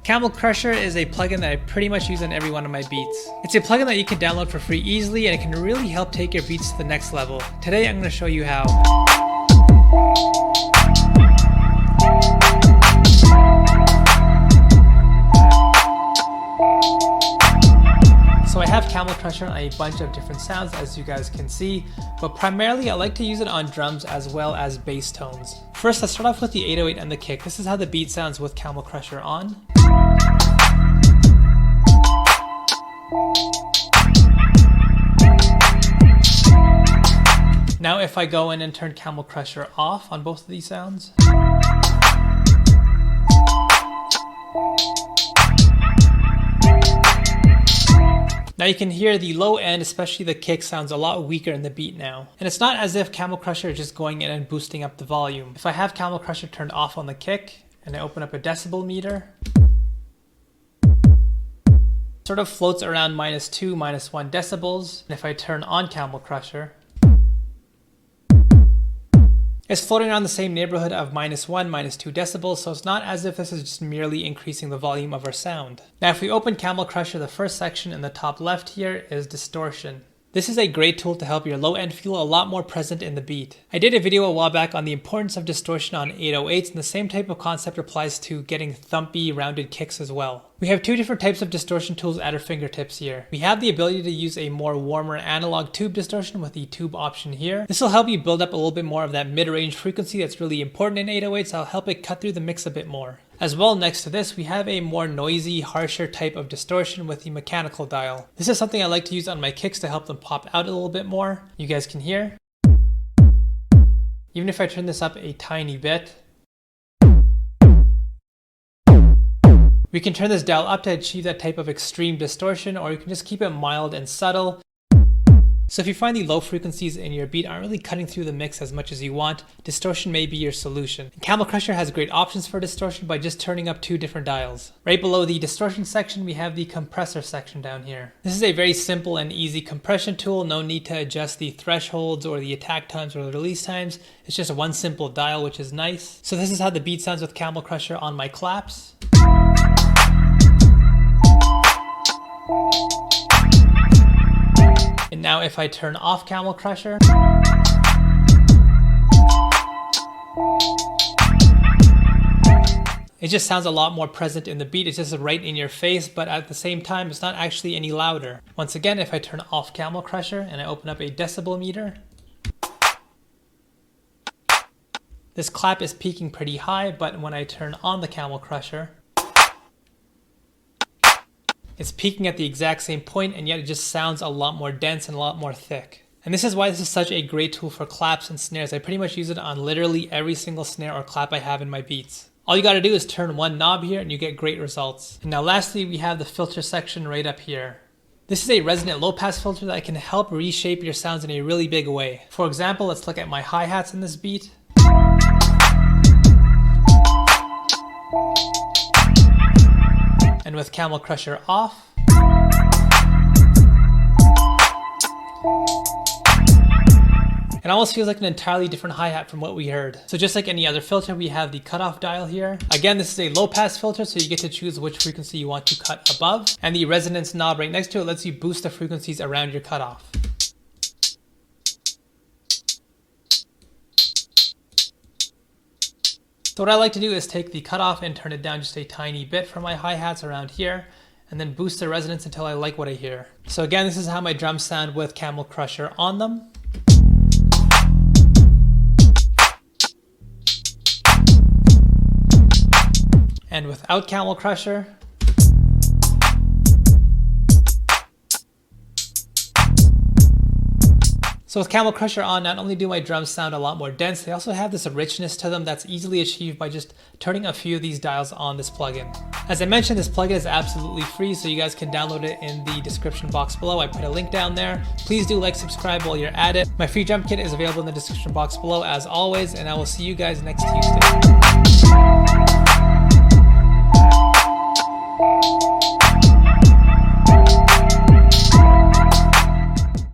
Camel Crusher is a plugin that I pretty much use on every one of my beats. It's a plugin that you can download for free easily, and it can really help take your beats to the next level. Today I'm going to show you how. So I have Camel Crusher on a bunch of different sounds, as you guys can see, but primarily I like to use it on drums as well as bass tones. First, let's start off with the 808 and the kick. This is how the beat sounds with Camel Crusher on. Now if I go in and turn Camel Crusher off on both of these sounds. Now you can hear the low end, especially the kick, sounds a lot weaker in the beat now. And it's not as if Camel Crusher is just going in and boosting up the volume. If I have Camel Crusher turned off on the kick, and I open up a decibel meter, it sort of floats around -2, -1 decibels. And if I turn on Camel Crusher, it's floating around the same neighborhood of -1, -2 decibels, so it's not as if this is just merely increasing the volume of our sound. Now if we open Camel Crusher, the first section in the top left here is distortion. This is a great tool to help your low end feel a lot more present in the beat. I did a video a while back on the importance of distortion on 808s, and the same type of concept applies to getting thumpy, rounded kicks as well. We have two different types of distortion tools at our fingertips here. We have the ability to use a more warmer analog tube distortion with the tube option here. This will help you build up a little bit more of that mid-range frequency that's really important in 808s. I'll help it cut through the mix a bit more. As well, next to this, we have a more noisy, harsher type of distortion with the mechanical dial. This is something I like to use on my kicks to help them pop out a little bit more. You guys can hear. Even if I turn this up a tiny bit, we can turn this dial up to achieve that type of extreme distortion, or you can just keep it mild and subtle. So if you find the low frequencies in your beat aren't really cutting through the mix as much as you want, distortion may be your solution. And Camel Crusher has great options for distortion by just turning up 2 different dials. Right below the distortion section, we have the compressor section down here. This is a very simple and easy compression tool. No need to adjust the thresholds or the attack times or the release times. It's just one simple dial, which is nice. So this is how the beat sounds with Camel Crusher on my claps. And now if I turn off Camel Crusher, it just sounds a lot more present in the beat. It's just right in your face, but at the same time, it's not actually any louder. Once again, if I turn off Camel Crusher and I open up a decibel meter, this clap is peaking pretty high, but when I turn on the Camel Crusher, it's peaking at the exact same point, and yet it just sounds a lot more dense and a lot more thick. And this is why this is such a great tool for claps and snares. I pretty much use it on literally every single snare or clap I have in my beats. All you gotta do is turn one knob here and you get great results. And now lastly, we have the filter section right up here. This is a resonant low pass filter that can help reshape your sounds in a really big way. For example, let's look at my hi-hats in this beat. And with Camel Crusher off, it almost feels like an entirely different hi-hat from what we heard. So just like any other filter, we have the cutoff dial here. Again, this is a low pass filter, so you get to choose which frequency you want to cut above. And the resonance knob right next to it lets you boost the frequencies around your cutoff. So what I like to do is take the cutoff and turn it down just a tiny bit for my hi-hats around here, and then boost the resonance until I like what I hear. So again, this is how my drums sound with Camel Crusher on them. And without Camel Crusher, so with Camel Crusher on, not only do my drums sound a lot more dense, they also have this richness to them that's easily achieved by just turning a few of these dials on this plugin. As I mentioned, this plugin is absolutely free, so you guys can download it in the description box below. I put a link down there. Please do like, subscribe while you're at it. My free drum kit is available in the description box below as always, and I will see you guys next Tuesday.